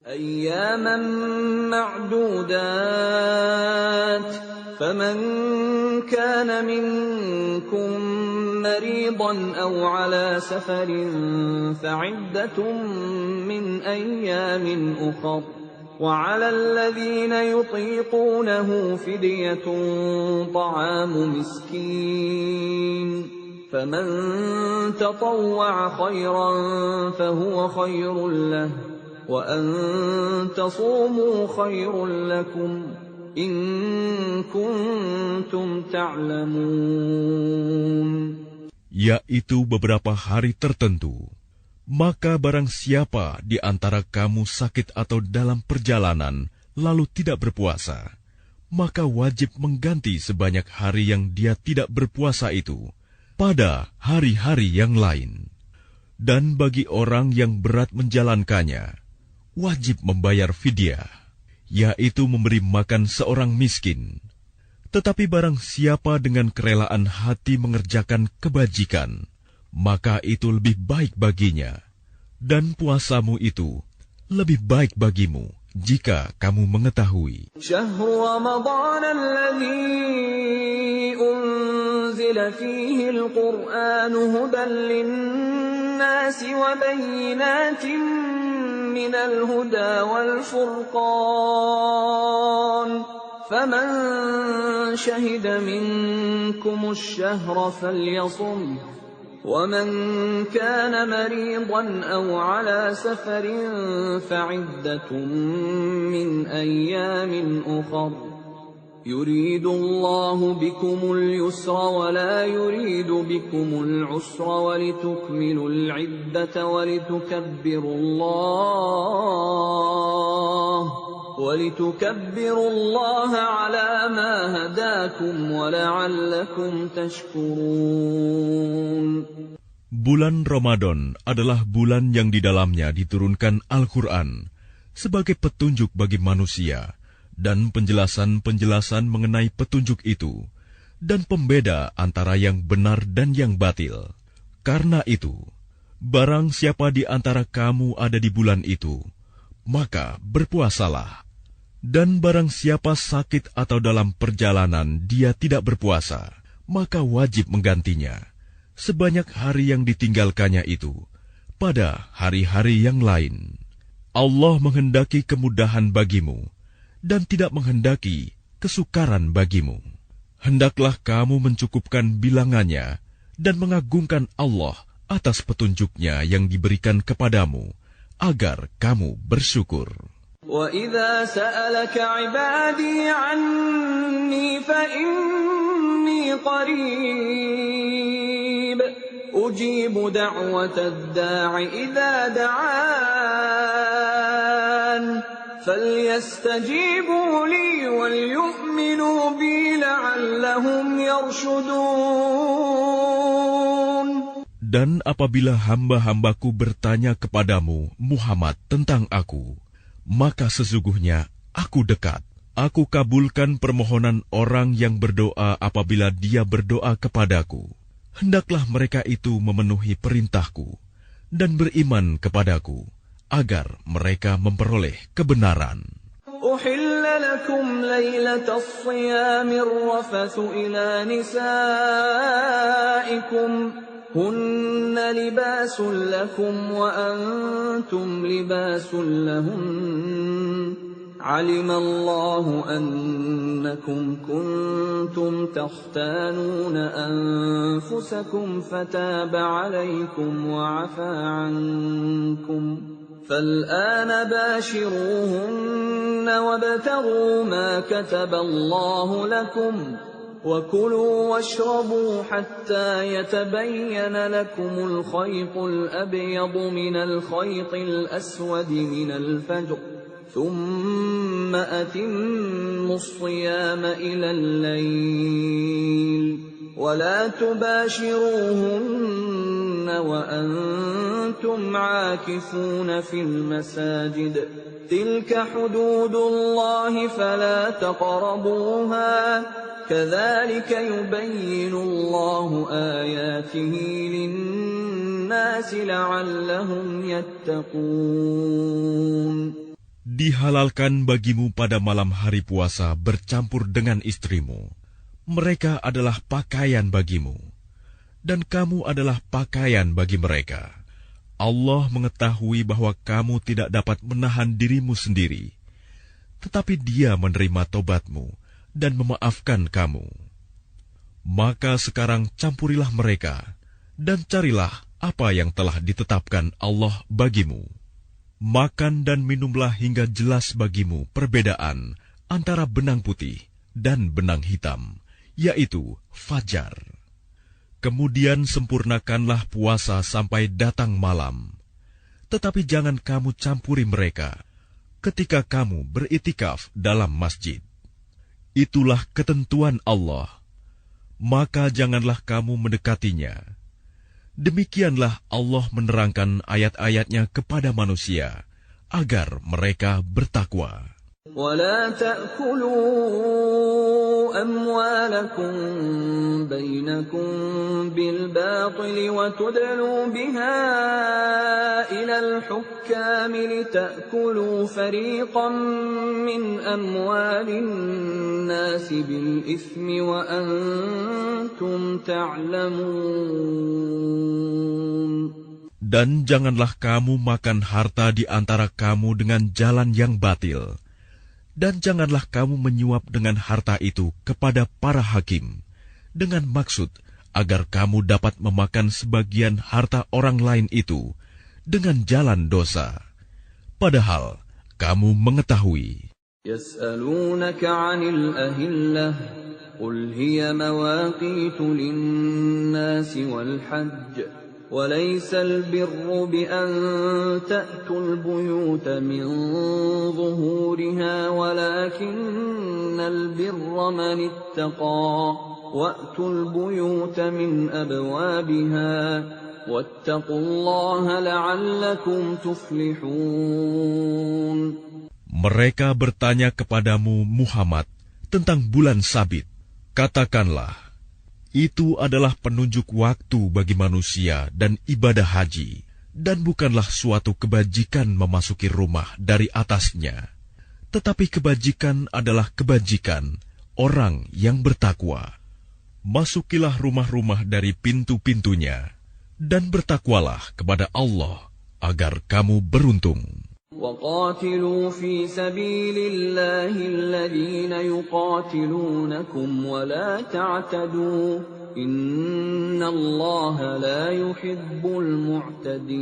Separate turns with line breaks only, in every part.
أياما معدودات فمن كان منكم مريضا أو على سفر فعدة من أيام أخر وعلى الذين يطيقونه فدية طعام مسكين فمن تطوع خيرا فهو خير له وأن تصوموا خير لكم إن كنتم تعلمون.
Yaitu beberapa hari tertentu. Maka barang siapa di antara kamu sakit atau dalam perjalanan lalu tidak berpuasa, maka wajib mengganti sebanyak hari yang dia tidak berpuasa itu pada hari-hari yang lain. Dan bagi orang yang berat menjalankannya, wajib membayar fidyah, yaitu memberi makan seorang miskin. Tetapi barang siapa dengan kerelaan hati mengerjakan kebajikan, maka itu lebih baik baginya. Dan puasamu itu lebih baik bagimu jika kamu mengetahui.
Syahrul Ramadan alladzi unzila fihi al-Qur'an hudan lin-nasi wa bayyinatin minal huda wal furqan faman shahida minkum ash-shahra falyasum wa man kana maridan aw ala safarin fa'iddatun min ayyamin ukhra يريد الله بكم اليسر ولا يريد بكم العسر ولتكملوا العدة ولتكبروا الله على ما هداكم ولعلكم تشكرون.
Bulan Ramadan adalah bulan yang di dalamnya diturunkan Al-Quran sebagai petunjuk bagi manusia dan penjelasan-penjelasan mengenai petunjuk itu, dan pembeda antara yang benar dan yang batil. Karena itu, barang siapa di antara kamu ada di bulan itu, maka berpuasalah. Dan barang siapa sakit atau dalam perjalanan dia tidak berpuasa, maka wajib menggantinya, sebanyak hari yang ditinggalkannya itu, pada hari-hari yang lain. Allah menghendaki kemudahan bagimu, dan tidak menghendaki kesukaran bagimu. Hendaklah kamu mencukupkan bilangannya dan mengagungkan Allah atas petunjuknya yang diberikan kepadamu, agar kamu bersyukur.
وَإِذَا سَأَلَكَ عِبَادِي عَنِّي فَإِنِّي قَرِيبٌ أُجِيبُ دَعْوَةَ الدَّاعِ إِذَا دَعَانِ فَلْيَسْتَجِيبُوا لِي وَلْيُؤْمِنُوا بِي لَعَلَّهُمْ يَرْشُدُونَ.
Dan apabila hamba-hambaku bertanya kepadamu, Muhammad, tentang aku, maka sesungguhnya aku dekat. Aku kabulkan permohonan orang yang berdoa apabila dia berdoa kepadaku. Hendaklah mereka itu memenuhi perintahku dan beriman kepadaku, agar mereka memperoleh kebenaran.
أحل لكم ليلة الصيام الرفث إلى نسائكم هن لباس لكم وأنتم لباس لهن علم الله أنكم كنتم تختانون أنفسكم فتاب عليكم وعفى عنكم فالآن باشروهن وابتغوا ما كتب الله لكم وكلوا واشربوا حتى يتبين لكم الخيط الأبيض من الخيط الأسود من الفجر ثم أتموا الصيام إلى الليل ولا تباشروهن وأنتم عاكفون في المساجد تلك حدود الله فلا تقربوها كذلك يبين الله آياته للناس لعلهم يتقون.
Dihalalkan bagimu pada malam hari puasa bercampur dengan istrimu. Mereka adalah pakaian bagimu, dan kamu adalah pakaian bagi mereka. Allah mengetahui bahwa kamu tidak dapat menahan dirimu sendiri, tetapi Dia menerima tobatmu dan memaafkan kamu. Maka sekarang campurilah mereka, dan carilah apa yang telah ditetapkan Allah bagimu. Makan dan minumlah hingga jelas bagimu perbedaan antara benang putih dan benang hitam, yaitu fajar. Kemudian sempurnakanlah puasa sampai datang malam. Tetapi jangan kamu campuri mereka ketika kamu beriktikaf dalam masjid. Itulah ketentuan Allah, maka janganlah kamu mendekatinya. Demikianlah Allah menerangkan ayat-ayatnya kepada manusia, agar mereka bertakwa.
وَلَا تَأْكُلُوا أَمْوَالَكُمْ بَيْنَكُمْ بِالْبَاطِلِ وَتُدْلُوا بِهَا إِلَى الْحُكَّامِ لِتَأْكُلُوا فَرِيقًا مِّنْ أَمْوَالِ النَّاسِ بِالْإِثْمِ وَأَنْتُمْ تَعْلَمُونَ.
Dan janganlah kamu makan harta di antara kamu dengan jalan yang batil. Dan janganlah kamu menyuap dengan harta itu kepada para hakim, dengan maksud agar kamu dapat memakan sebagian harta orang lain itu dengan jalan dosa. Padahal kamu mengetahui.
يَسْأَلُونَكَ عَنِ الْأَهِلَّةِ قُلْ هِيَ مَوَاقِيتُ لِلنَّاسِ وَالْحَجِّ وَلَيْسَ الْبِرُّ بِأَن تَأْتُوا الْبُيُوتَ مِنْ ظُهُورِهَا وَلَكِنَّ الْبِرَّ مَنِ اتَّقَى وَأْتُوا الْبُيُوتَ مِنْ أَبْوَابِهَا وَاتَّقُوا اللَّهَ لَعَلَّكُمْ تُفْلِحُونَ.
Mereka bertanya kepadamu Muhammad tentang bulan Sabit. Katakanlah, itu adalah penunjuk waktu bagi manusia dan ibadah haji, dan bukanlah suatu kebajikan memasuki rumah dari atasnya. Tetapi kebajikan adalah kebajikan orang yang bertakwa. Masukilah rumah-rumah dari pintu-pintunya, dan bertakwalah kepada Allah agar kamu beruntung.
وَقَاتِلُوا فِي سَبِيلِ اللَّهِ الَّذِينَ يُقَاتِلُونَكُمْ وَلَا تَعْتَدُوا إِنَّ اللَّهَ لَا يُحِبُّ الْمُعْتَدِينَ.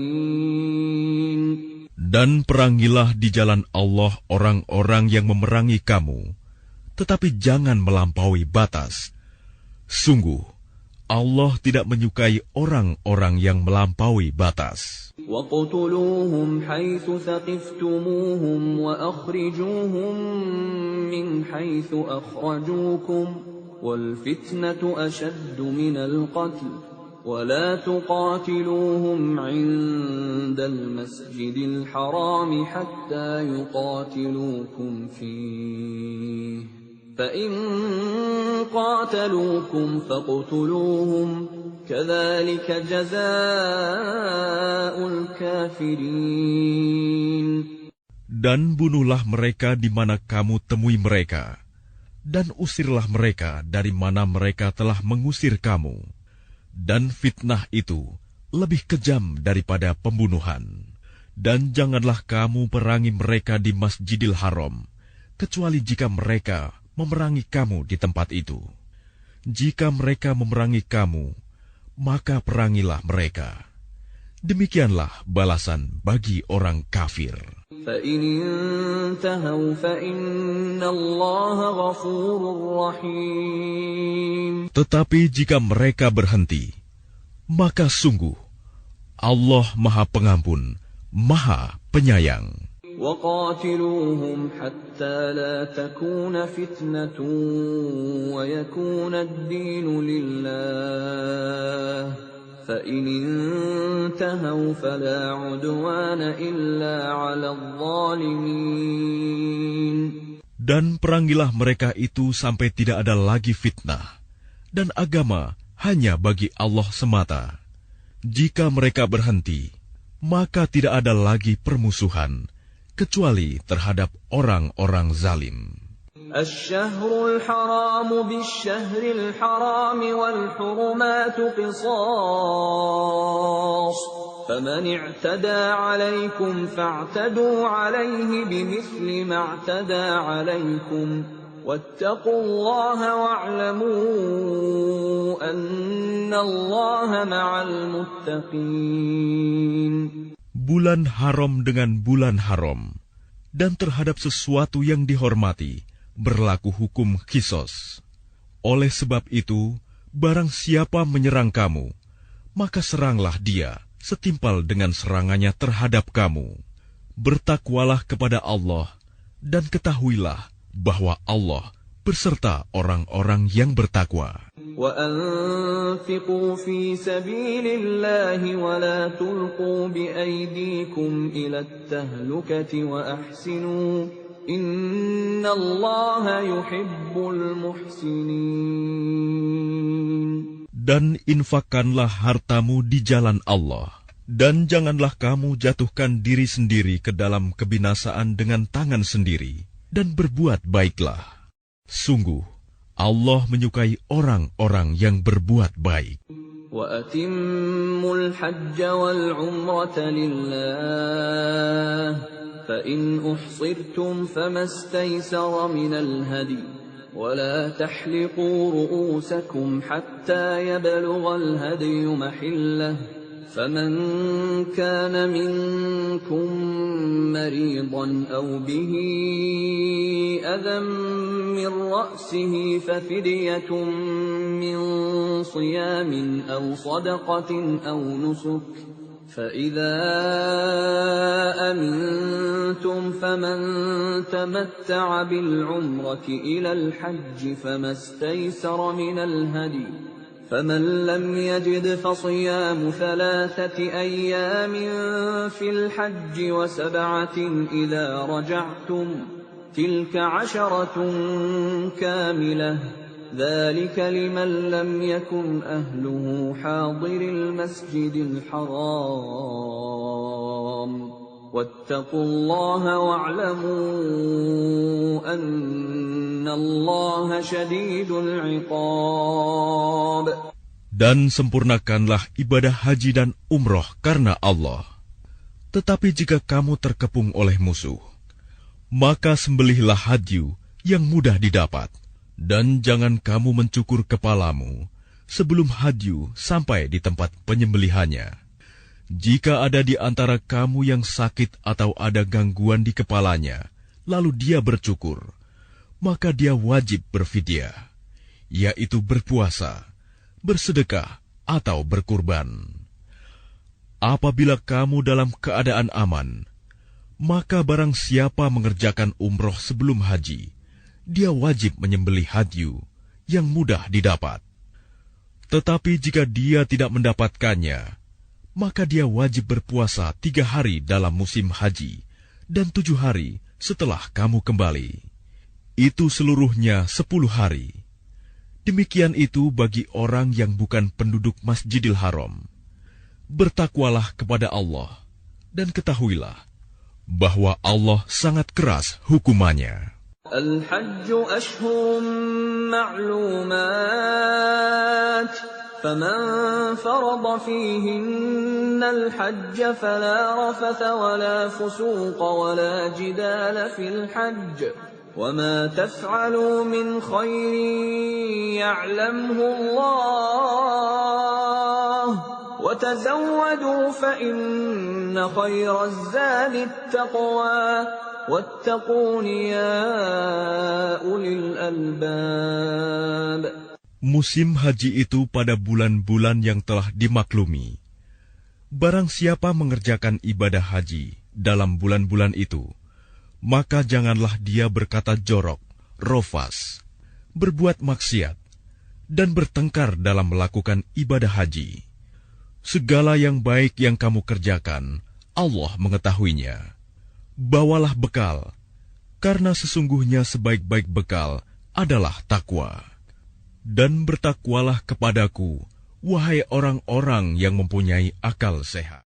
Dan perangilah di jalan Allah orang-orang yang memerangi kamu, tetapi jangan melampaui batas. Sungguh, Allah tidak menyukai orang-orang yang melampaui batas.
وَاقْتُلُوهُمْ حَيْثُ ثَقِفْتُمُوهُمْ وَأَخْرِجُوهُمْ مِنْ حَيْثُ أَخْرَجُوكُمْ وَالْفِتْنَةُ أَشَدُّ مِنَ الْقَتْلِ وَلَا تُقَاتِلُوهُمْ عِندَ الْمَسْجِدِ الْحَرَامِ حَتَّى يُقَاتِلُوكُمْ فِيهِ فَإِنْ قَاتَلُوكُمْ فَاقْتُلُوهُمْ كَذَلِكَ جَزَاءُ الْكَافِرِينَ.
Dan bunuhlah mereka di mana kamu temui mereka, dan usirlah mereka dari mana mereka telah mengusir kamu. Dan fitnah itu lebih kejam daripada pembunuhan. Dan janganlah kamu perangi mereka di Masjidil Haram, kecuali jika mereka memerangi kamu di tempat itu. Jika mereka memerangi kamu, maka perangilah mereka. Demikianlah balasan bagi orang kafir.
فَإِنِ انْتَهَوْا فَإِنَّ اللَّهَ غَفُورٌ رَحِيمٌ.
Tetapi jika mereka berhenti, maka sungguh Allah Maha Pengampun, Maha Penyayang.
وَقَاتِلُوهُمْ حَتَّى لَا تَكُونَ فِتْنَةٌ وَيَكُونَ الدِّينُ لِلَّهِ فَإِنِ انْتَهَوْا فَلَا عُدْوَانَ إِلَّا عَلَى الظَّالِمِينَ.
Dan perangilah mereka itu sampai tidak ada lagi fitnah, dan agama hanya bagi Allah semata. Jika mereka berhenti, maka tidak ada lagi permusuhan, kecuali terhadap orang-orang zalim.
الشهر الحرام بالشهر الحرام والحرمات قصاص فمن اعتدى عليكم فاعتدوا عليه بمثل ما اعتدى عليكم واتقوا الله واعلموا أن الله مع المتقين.
Bulan haram dengan bulan haram, dan terhadap sesuatu yang dihormati berlaku hukum qisas. Oleh sebab itu, barang siapa menyerang kamu, maka seranglah dia setimpal dengan serangannya terhadap kamu. Bertakwalah kepada Allah, dan ketahuilah bahwa Allah berserta orang-orang yang bertakwa.
وَأَنفِقُوا فِي سَبِيلِ اللَّهِ وَلَا تُلْقُوا بِأَيْدِيكُمْ إِلَى التَّهْلُكَةِ وَأَحْسِنُوا إِنَّ اللَّهَ يُحِبُّ الْمُحْسِنِينَ.
Dan infakkanlah hartamu di jalan Allah, dan janganlah kamu jatuhkan diri sendiri ke dalam kebinasaan dengan tangan sendiri, dan berbuat baiklah. Sungguh, Allah menyukai orang-orang yang berbuat baik.
وَأَتِمُّوا الْحَجَّ وَالْعُمْرَةَ لِلَّهِ فَإِنْ أُحْصِرْتُمْ فَمَا اسْتَيْسَرَ مِنَ الْهَدْيِ وَلَا تَحْلِقُوا رُؤُوسَكُمْ حَتَّى يَبْلُغَ الْهَدْيُ مَحِلَّهُ فَمَنْ كَانَ مِنْكُمْ مَرِيضًا أَوْ بِهِ أَذًى مِّن رَّأْسِهِ فَفِدْيَةٌ مِّن صِيَامٍ أَوْ صَدَقَةٍ أَوْ نُسُكٍ فَإِذَا أَمِنْتُمْ فَمَنْ تَمَتَّعَ بِالْعُمْرَةِ إِلَى الْحَجِّ فَمَا اسْتَيْسَرَ مِنَ الْهَدْيِ فَمَنْ لَمْ يَجِدْ فَصِيَامُ 3 أَيَّامٍ فِي الْحَجِّ وَسَبْعَةٍ إِذَا رَجَعْتُمْ تِلْكَ 10 كَامِلَةٌ ذَلِكَ لِمَنْ لَمْ يَكُنْ أَهْلُهُ حَاضِرِ الْمَسْجِدِ الْحَرَامِ وَاتَّقُوا اللَّهَ وَاعْلَمُوا أَنَّ اللَّهَ شَدِيدُ الْعِقَابِ.
Dan sempurnakanlah ibadah haji dan umroh karena Allah. Tetapi jika kamu terkepung oleh musuh, maka sembelihlah hadyu yang mudah didapat, dan jangan kamu mencukur kepalamu sebelum hadyu sampai di tempat penyembelihannya. Jika ada di antara kamu yang sakit atau ada gangguan di kepalanya, lalu dia bercukur, maka dia wajib berfidyah, yaitu berpuasa, bersedekah, atau berkurban. Apabila kamu dalam keadaan aman, maka barang siapa mengerjakan umroh sebelum haji, dia wajib menyembelih hadyu yang mudah didapat. Tetapi jika dia tidak mendapatkannya, maka dia wajib berpuasa 3 hari dalam musim haji dan 7 hari setelah kamu kembali. Itu seluruhnya 10 hari. Demikian itu bagi orang yang bukan penduduk Masjidil Haram. Bertakwalah kepada Allah, dan ketahuilah bahwa Allah sangat keras hukumannya.
الحج أشهر معلومات فمن فرض فيهن الحج فلا رفث ولا فسوق ولا جدال في الحج وما تفعلوا من خير يعلمه الله وتزودوا فإن خير الزاد التقوى واتقون يا أولي الألباب.
Musim haji itu pada bulan-bulan yang telah dimaklumi. Barang siapa mengerjakan ibadah haji dalam bulan-bulan itu, maka janganlah dia berkata jorok, rofas, berbuat maksiat, dan bertengkar dalam melakukan ibadah haji. Segala yang baik yang kamu kerjakan, Allah mengetahuinya. Bawalah bekal, karena sesungguhnya sebaik-baik bekal adalah takwa. Dan bertakwalah kepadaku, wahai orang-orang yang mempunyai akal sehat.